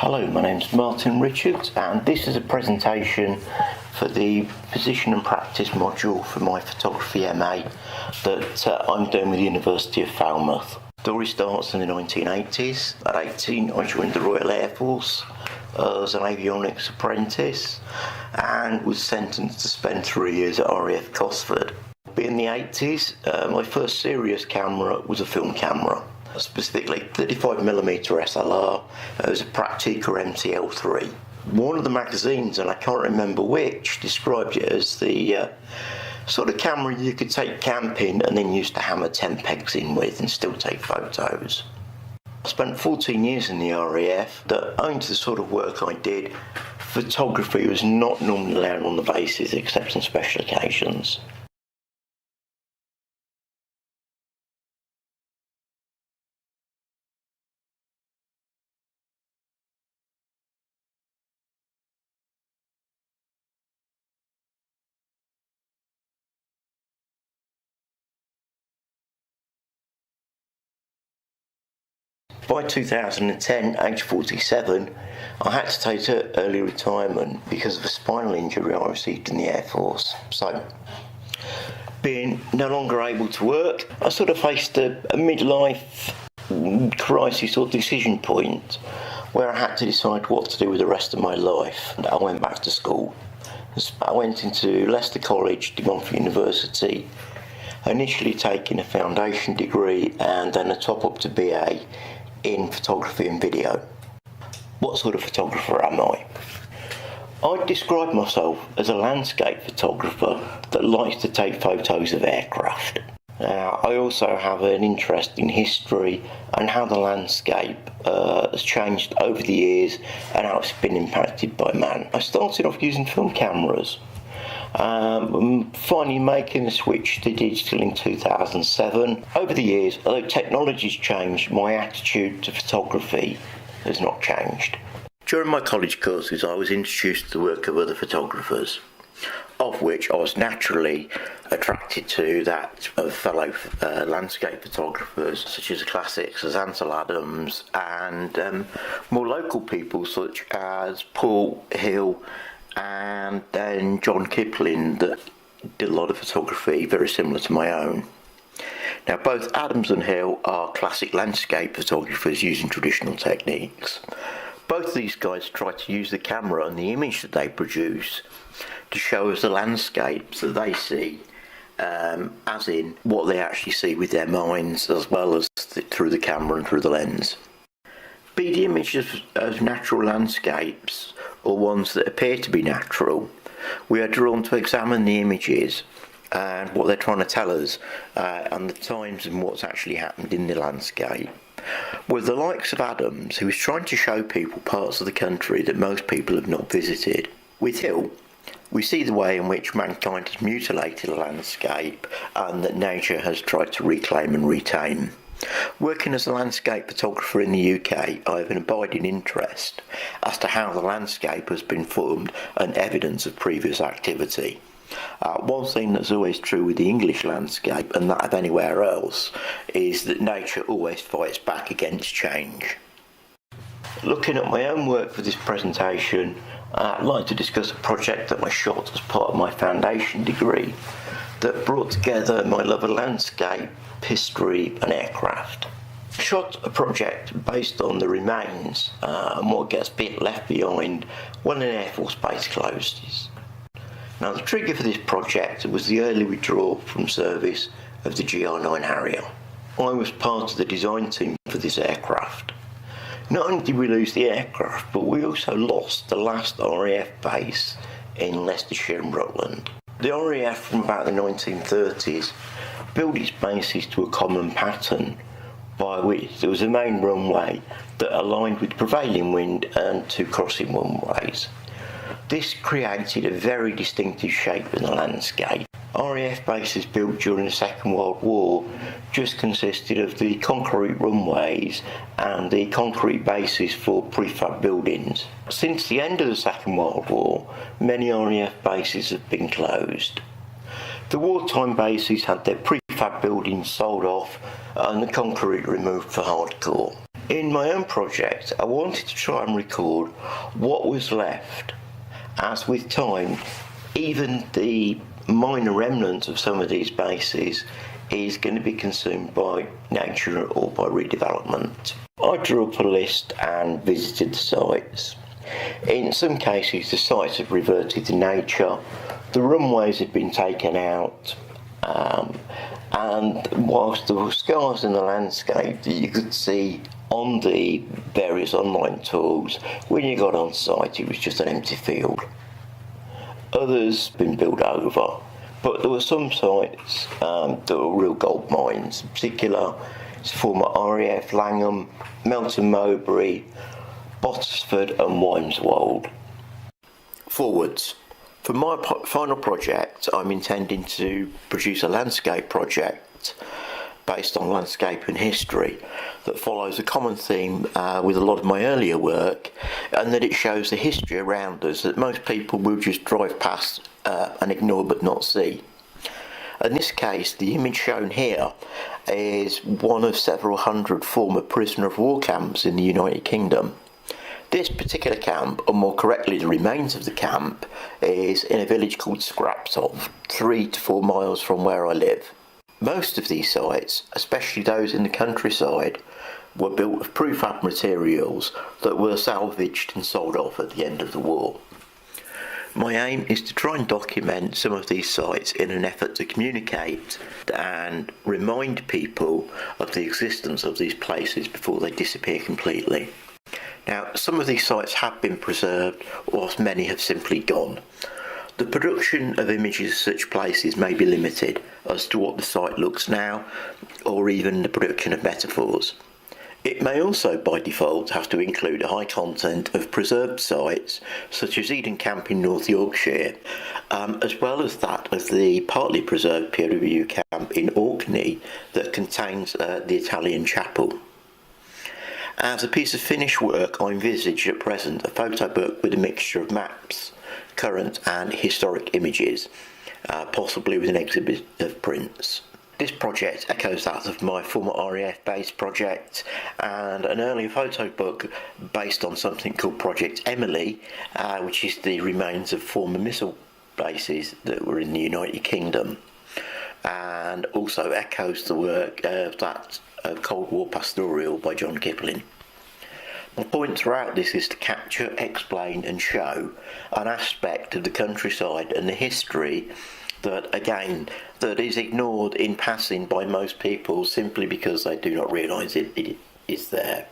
Hello, my name's Martin Richards and this is a presentation for the Position and Practice module for my Photography MA that I'm doing with the University of Falmouth. The story starts in the 1980s. At 18 I joined the Royal Air Force as an avionics apprentice and was sentenced to spend 3 years at RAF Cosford. In the 80s, my first serious camera was a film camera. Specifically 35mm SLR. It was a Praktica MCL3. One of the magazines, and I can't remember which, described it as the sort of camera you could take camping and then use to hammer 10 pegs in with and still take photos. I spent 14 years in the RAF. That owing to the sort of work I did, photography was not normally allowed on the bases except on special occasions. By 2010, age 47, I had to take early retirement because of a spinal injury I received in the Air Force. So, being no longer able to work, I sort of faced a midlife crisis or decision point where I had to decide what to do with the rest of my life. And I went back to school. I went into Leicester College, De Montfort University, initially taking a foundation degree and then a top-up to BA in photography and video. What sort of photographer am I? I'd describe myself as a landscape photographer that likes to take photos of aircraft. I also have an interest in history and how the landscape has changed over the years and how it's been impacted by man. I started off using film cameras. Finally making the switch to digital in 2007. Over the years, although technology's changed, my attitude to photography has not changed. During my college courses, I was introduced to the work of other photographers, of which I was naturally attracted to that of fellow landscape photographers, such as the classics as Ansel Adams, and more local people such as Paul Hill and then John Kipling, that did a lot of photography very similar to my own. Now both Adams and Hill are classic landscape photographers using traditional techniques. Both of these guys try to use the camera and the image that they produce to show us the landscapes that they see, as in what they actually see with their minds as well as through the camera and through the lens. Be the images of natural landscapes or ones that appear to be natural, we are drawn to examine the images and what they're trying to tell us and the times and what's actually happened in the landscape. With the likes of Adams, who is trying to show people parts of the country that most people have not visited. With Hill, we see the way in which mankind has mutilated the landscape and that nature has tried to reclaim and retain. Working as a landscape photographer in the UK, I have an abiding interest as to how the landscape has been formed and evidence of previous activity. One thing that's always true with the English landscape and that of anywhere else is that nature always fights back against change. Looking at my own work for this presentation, I'd like to discuss a project that I shot as part of my foundation degree that brought together my love of landscape, history and aircraft. I shot a project based on the remains and what gets left behind when an Air Force base closes. Now the trigger for this project was the early withdrawal from service of the GR9 Harrier. I was part of the design team for this aircraft. Not only did we lose the aircraft, but we also lost the last RAF base in Leicestershire and Rutland. The RAF from about the 1930s built its bases to a common pattern by which there was a main runway that aligned with prevailing wind and two crossing runways. This created a very distinctive shape in the landscape. RAF bases built during the Second World War just consisted of the concrete runways and the concrete bases for prefab buildings. Since the end of the Second World War, many RAF bases have been closed. The wartime bases had their prefab buildings sold off and the concrete removed for hardcore. In my own project, I wanted to try and record what was left, as with time, even the minor remnants of some of these bases is going to be consumed by nature or by redevelopment. I drew up a list and visited the sites. In some cases, the sites have reverted to nature, the runways had been taken out, and whilst there were scars in the landscape that you could see on the various online tools, when you got on site it was just an empty field. Others had been built over, but there were some sites that were real gold mines. In particular, it's former RAF Langham, Melton Mowbray, Bottisford and Wimswold. Forwards. For my final project, I'm intending to produce a landscape project based on landscape and history that follows a common theme with a lot of my earlier work, and that it shows the history around us that most people will just drive past and ignore but not see. In this case, the image shown here is one of several hundred former prisoner of war camps in the United Kingdom. This particular camp, or more correctly the remains of the camp, is in a village called Scraptop, 3 to 4 miles from where I live. Most of these sites, especially those in the countryside, were built of prefab materials that were salvaged and sold off at the end of the war. My aim is to try and document some of these sites in an effort to communicate and remind people of the existence of these places before they disappear completely. Now, some of these sites have been preserved, whilst many have simply gone. The production of images of such places may be limited as to what the site looks now, or even the production of metaphors. It may also, by default, have to include a high content of preserved sites, such as Eden Camp in North Yorkshire, as well as that of the partly preserved POW camp in Orkney that contains the Italian chapel. As a piece of finished work, I envisage at present a photo book with a mixture of maps, current and historic images, possibly with an exhibit of prints. This project echoes that of my former RAF-based project and an earlier photo book based on something called Project Emily, which is the remains of former missile bases that were in the United Kingdom, and also echoes the work of that Cold War Pastoral by John Kipling. My point throughout this is to capture, explain and show an aspect of the countryside and the history that, again, that is ignored in passing by most people simply because they do not realise it is there.